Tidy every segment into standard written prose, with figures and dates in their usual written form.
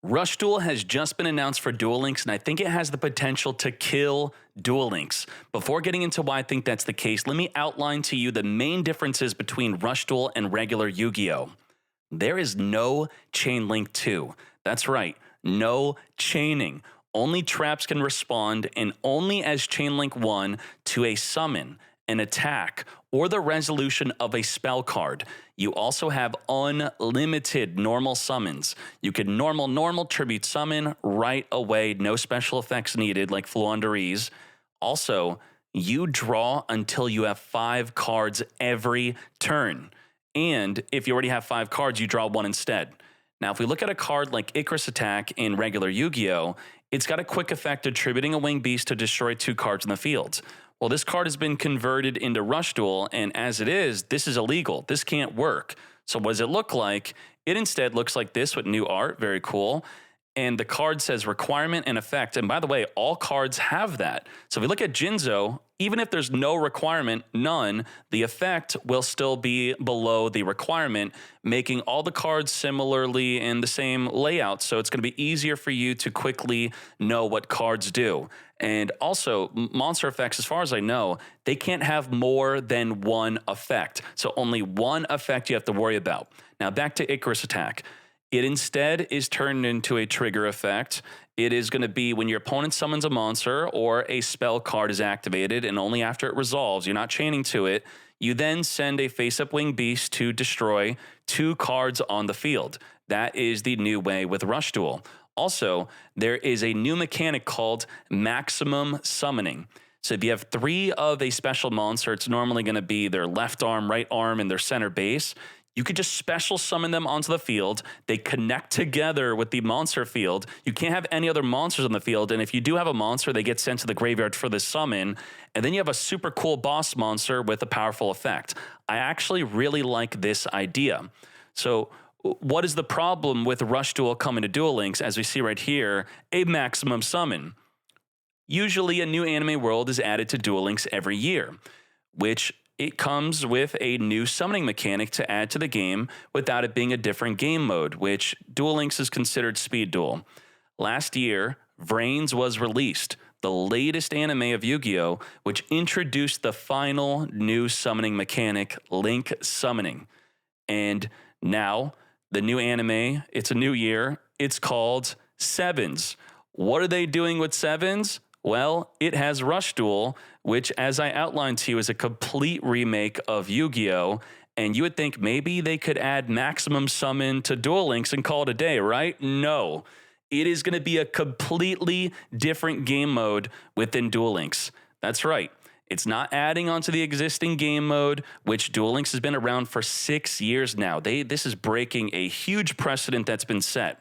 Rush Duel has just been announced for Duel Links, and I think it has the potential to kill Duel Links. Before getting into why I think that's the case, let me outline to you the main differences between Rush Duel and regular Yu-Gi-Oh! There is no Chain Link 2. That's right, no chaining. Only traps can respond, and only as Chain Link 1 to a summon, an attack, or the resolution of a spell card. You also have unlimited normal summons. You can normal tribute summon right away, no special effects needed like Fluenderies. Also, you draw until you have 5 cards every turn. And if you already have 5 cards, you draw 1 instead. Now, if we look at a card like Icarus Attack in regular Yu-Gi-Oh!, it's got a quick effect attributing a winged beast to destroy 2 cards in the field. Well, this card has been converted into Rush Duel, and as it is, this is illegal. This can't work. So what does it look like? It instead looks like this with new art. Very cool. And the card says requirement and effect. And by the way, all cards have that. So if we look at Jinzo, even if there's no requirement, none, the effect will still be below the requirement, making all the cards similarly in the same layout. So it's going to be easier for you to quickly know what cards do. And also, monster effects, as far as I know, they can't have more than 1 effect. So only 1 effect you have to worry about. Now back to Icarus Attack. It instead is turned into a trigger effect. It is going to be when your opponent summons a monster or a spell card is activated, and only after it resolves, you're not chaining to it, you then send a face-up winged beast to destroy 2 cards on the field. That is the new way with Rush Duel. Also, there is a new mechanic called maximum summoning. So if you have 3 of a special monster, it's normally going to be their left arm, right arm, and their center base. You could just special summon them onto the field. They connect together with the monster field. You can't have any other monsters on the field. And if you do have a monster, they get sent to the graveyard for the summon. And then you have a super cool boss monster with a powerful effect. I actually really like this idea. So what is the problem with Rush Duel coming to Duel Links? As we see right here, a maximum summon. Usually a new anime world is added to Duel Links every year, which it comes with a new summoning mechanic to add to the game without it being a different game mode, which Duel Links is considered Speed Duel. Last year, Vrains was released, the latest anime of Yu-Gi-Oh!, which introduced the final new summoning mechanic, Link Summoning. And now, the new anime, it's a new year, it's called Sevens. What are they doing with Sevens? Well, it has Rush Duel, which, as I outlined to you, is a complete remake of Yu-Gi-Oh! And you would think maybe they could add maximum summon to Duel Links and call it a day, right? No. It is going to be a completely different game mode within Duel Links. That's right. It's not adding onto the existing game mode, which Duel Links has been around for 6 years now. This is breaking a huge precedent that's been set.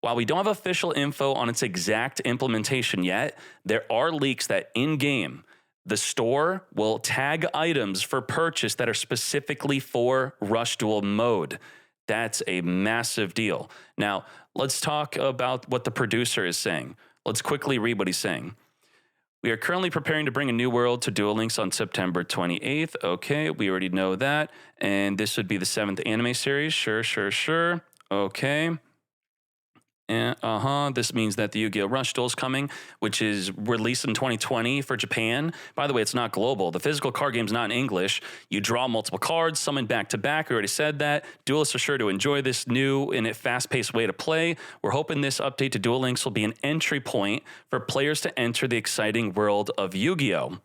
While we don't have official info on its exact implementation yet, there are leaks that in-game, the store will tag items for purchase that are specifically for Rush Duel mode. That's a massive deal. Now, let's talk about what the producer is saying. Let's quickly read what he's saying. We are currently preparing to bring a new world to Duel Links on September 28th. Okay, we already know that. And this would be the 7th anime series. Sure. Okay. This means that the Yu-Gi-Oh! Rush Duel is coming, which is released in 2020 for Japan. By the way, it's not global. The physical card game is not in English. You draw multiple cards, summon back to back. We already said that. Duelists are sure to enjoy this new and fast-paced way to play. We're hoping this update to Duel Links will be an entry point for players to enter the exciting world of Yu-Gi-Oh!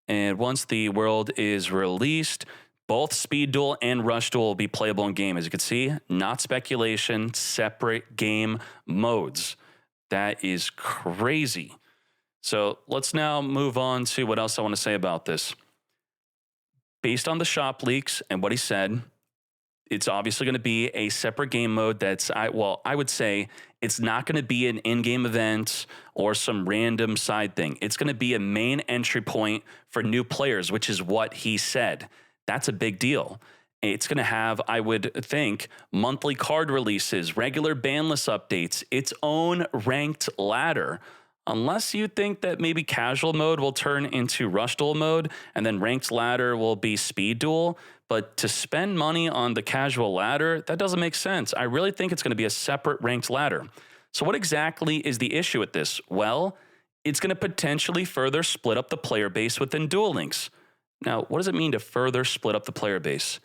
And once the world is released, both Speed Duel and Rush Duel will be playable in game. As you can see, not speculation, separate game modes. That is crazy. So let's now move on to what else I want to say about this. Based on the shop leaks and what he said, it's obviously going to be a separate game mode that's, I would say it's not going to be an in-game event or some random side thing. It's going to be a main entry point for new players, which is what he said. That's a big deal. It's going to have, I would think, monthly card releases, regular ban list updates, its own ranked ladder. Unless you think that maybe casual mode will turn into Rush Duel mode and then ranked ladder will be Speed Duel. But to spend money on the casual ladder, that doesn't make sense. I really think it's going to be a separate ranked ladder. So what exactly is the issue with this? Well, it's going to potentially further split up the player base within Duel Links. Now, what does it mean to further split up the player base?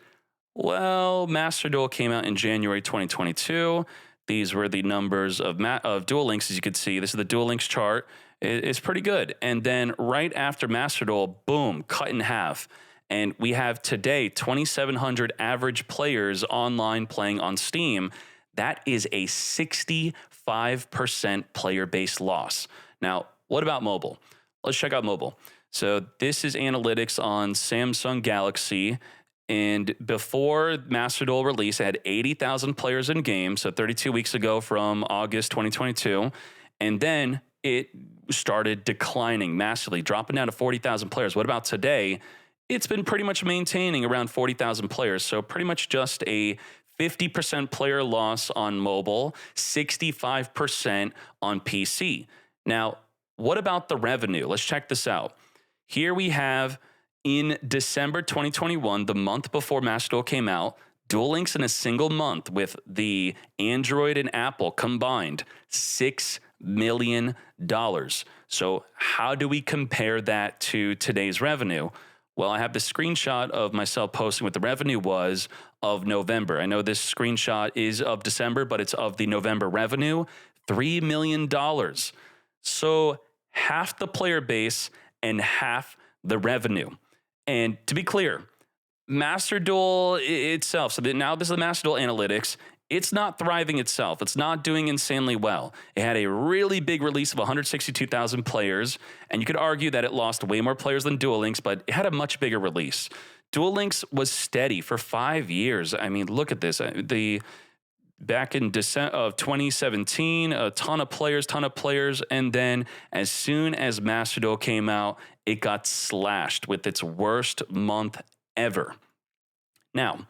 Well, Master Duel came out in January 2022. These were the numbers of Duel Links, as you can see. This is the Duel Links chart. It's pretty good. And then right after Master Duel, boom, cut in half. And we have today 2,700 average players online playing on Steam. That is a 65% player base loss. Now, what about mobile? Let's check out mobile. So this is analytics on Samsung Galaxy. And before Master Duel release, it had 80,000 players in game. So 32 weeks ago from August 2022. And then it started declining massively, dropping down to 40,000 players. What about today? It's been pretty much maintaining around 40,000 players. So pretty much just a 50% player loss on mobile, 65% on PC. Now, what about the revenue? Let's check this out. Here we have in December 2021, the month before Master Duel came out, Duel Links in a single month with the Android and Apple combined, $6 million. So how do we compare that to today's revenue? Well, I have the screenshot of myself posting what the revenue was of November. I know this screenshot is of December, but it's of the November revenue, $3 million. So half the player base and half the revenue. And to be clear, Master Duel itself, so now this is the Master Duel analytics, it's not thriving itself. It's not doing insanely well. It had a really big release of 162,000 players, and you could argue that it lost way more players than Duel Links, but it had a much bigger release. Duel Links was steady for 5 years. I mean, look at this. Back in December of 2017, a ton of players, and then as soon as Master Duel came out, it got slashed with its worst month ever. Now,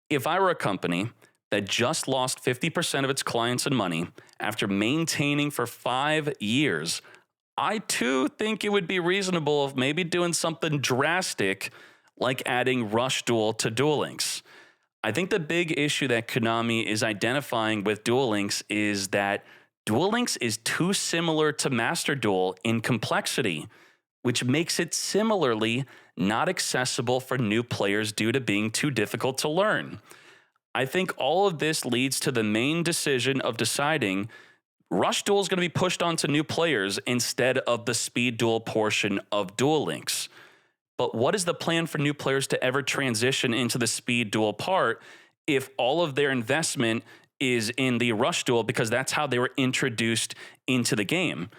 if I were a company that just lost 50% of its clients and money after maintaining for 5 years, I too think it would be reasonable of maybe doing something drastic like adding Rush Duel to Duel Links. I think the big issue that Konami is identifying with Duel Links is that Duel Links is too similar to Master Duel in complexity, which makes it similarly not accessible for new players due to being too difficult to learn. I think all of this leads to the main decision of deciding Rush Duel is going to be pushed onto new players instead of the Speed Duel portion of Duel Links. But what is the plan for new players to ever transition into the Speed Duel part if all of their investment is in the Rush Duel because that's how they were introduced into the game?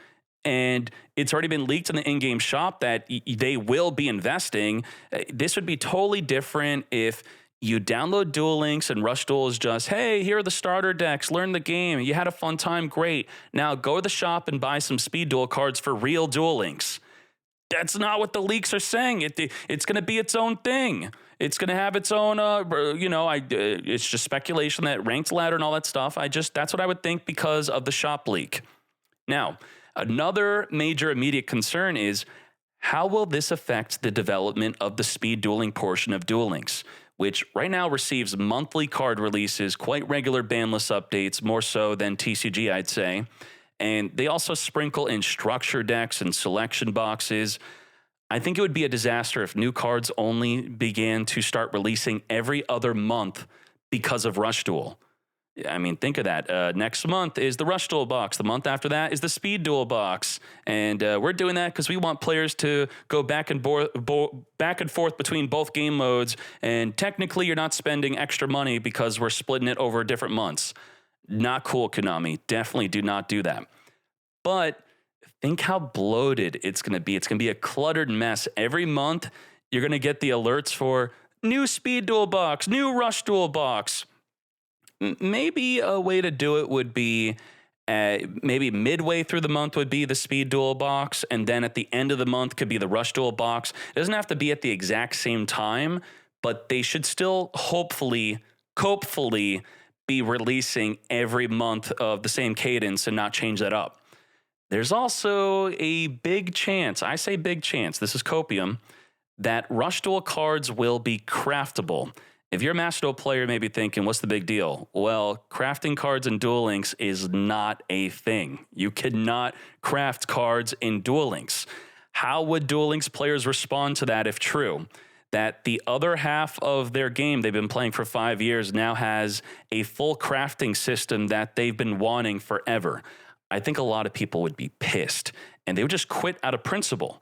And it's already been leaked in the in-game shop that they will be investing. This would be totally different if you download Duel Links and Rush Duel is just, hey, here are the starter decks, learn the game, you had a fun time, great. Now go to the shop and buy some Speed Duel cards for real Duel Links. That's not what the leaks are saying. It's going to be its own thing. It's going to have its own, it's just speculation that ranked ladder and all that stuff. That's what I would think because of the shop leak. Now, another major immediate concern is how will this affect the development of the speed dueling portion of Duel Links, which right now receives monthly card releases, quite regular banless updates, more so than TCG, I'd say. And they also sprinkle in structure decks and selection boxes. I think it would be a disaster if new cards only began to start releasing every other month because of Rush Duel. I mean, think of that. Next month is the Rush Duel box. The month after that is the Speed Duel box. And we're doing that because we want players to go back and forth between both game modes. And technically, you're not spending extra money because we're splitting it over different months. Not cool, Konami. Definitely do not do that. But think how bloated it's going to be. It's going to be a cluttered mess. Every month, you're going to get the alerts for new Speed Duel box, new Rush Duel box. Maybe a way to do it would be maybe midway through the month would be the Speed Duel box, and then at the end of the month could be the Rush Duel box. It doesn't have to be at the exact same time, but they should still hopefully be releasing every month of the same cadence and not change that up. There's also a big chance, I say big chance, this is copium, that Rush Duel cards will be craftable. If you're a Master Duel player, you may be thinking, what's the big deal? Well, crafting cards in Duel Links is not a thing. You cannot craft cards in Duel Links. How would Duel Links players respond to that if true? That the other half of their game they've been playing for 5 years now has a full crafting system that they've been wanting forever. I think a lot of people would be pissed, and they would just quit out of principle.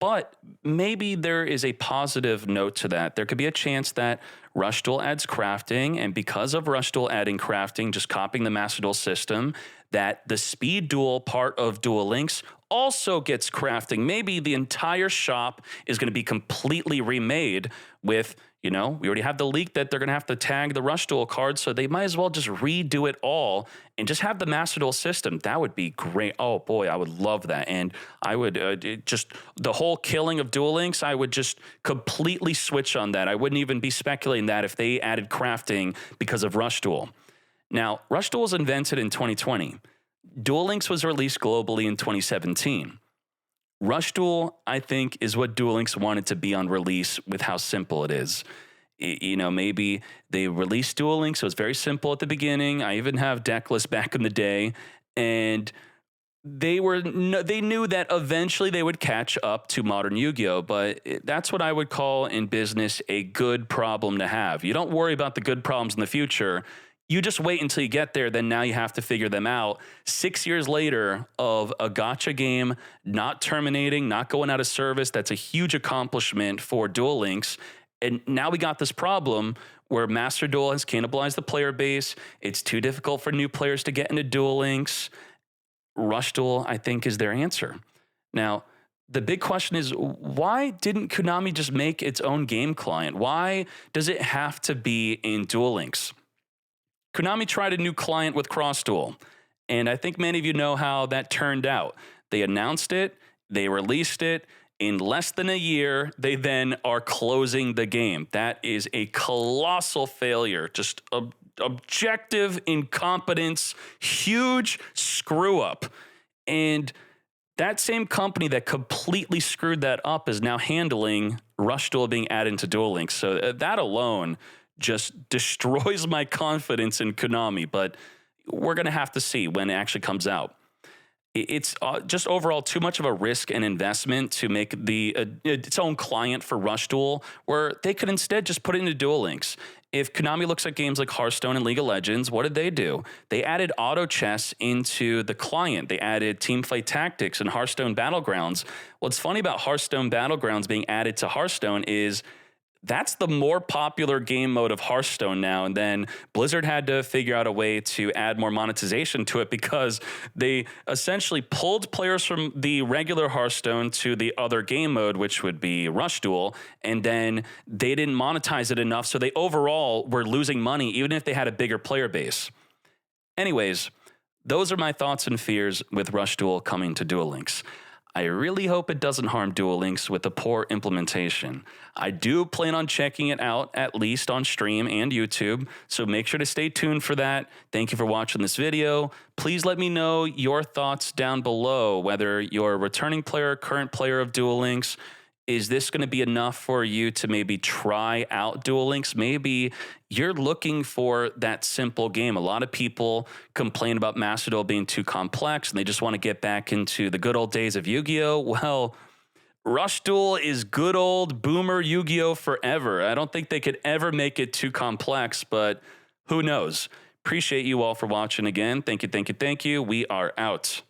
But maybe there is a positive note to that. There could be a chance that Rush Duel adds crafting, and because of Rush Duel adding crafting, just copying the Master Duel system, that the Speed Duel part of Duel Links also gets crafting. Maybe the entire shop is going to be completely remade with, we already have the leak that they're going to have to tag the Rush Duel card, so they might as well just redo it all and just have the Master Duel system. That would be great. Oh boy, I would love that. And I would just, the whole killing of Duel Links, I would just completely switch on that. I wouldn't even be speculating that if they added crafting because of Rush Duel. Now, Rush Duel was invented in 2020. Duel Links was released globally in 2017. Rush Duel, I think, is what Duel Links wanted to be on release with how simple it is. Maybe they released Duel Links, so it was very simple at the beginning. I even have deck lists back in the day, and they knew that eventually they would catch up to modern Yu-Gi-Oh, but that's what I would call in business a good problem to have. You don't worry about the good problems in the future. You just wait until you get there, then now you have to figure them out. 6 years later of a gacha game not terminating, not going out of service, that's a huge accomplishment for Duel Links. And now we got this problem where Master Duel has cannibalized the player base. It's too difficult for new players to get into Duel Links. Rush Duel, I think, is their answer. Now, the big question is, why didn't Konami just make its own game client? Why does it have to be in Duel Links? Konami tried a new client with Cross Duel, and I think many of you know how that turned out. They announced it, they released it. In less than a year, they then are closing the game. That is a colossal failure, just objective incompetence, huge screw up. And that same company that completely screwed that up is now handling Rush Duel being added into Duel Links. So that alone just destroys my confidence in Konami, but we're going to have to see when it actually comes out. It's just overall too much of a risk and investment to make its own client for Rush Duel, where they could instead just put it into Duel Links. If Konami looks at games like Hearthstone and League of Legends, what did they do? They added auto chess into the client. They added Teamfight Tactics and Hearthstone Battlegrounds. What's funny about Hearthstone Battlegrounds being added to Hearthstone is that's the more popular game mode of Hearthstone now. And then Blizzard had to figure out a way to add more monetization to it because they essentially pulled players from the regular Hearthstone to the other game mode, which would be Rush Duel. And then they didn't monetize it enough. So they overall were losing money, even if they had a bigger player base. Anyways, those are my thoughts and fears with Rush Duel coming to Duel Links. I really hope it doesn't harm Duel Links with a poor implementation. I do plan on checking it out, at least on stream and YouTube, so make sure to stay tuned for that. Thank you for watching this video. Please let me know your thoughts down below, whether you're a returning player, current player of Duel Links. Is this going to be enough for you to maybe try out Duel Links? Maybe you're looking for that simple game. A lot of people complain about Master Duel being too complex and they just want to get back into the good old days of Yu-Gi-Oh! Well, Rush Duel is good old boomer Yu-Gi-Oh! Forever. I don't think they could ever make it too complex, but who knows? Appreciate you all for watching again. Thank you, thank you, thank you. We are out.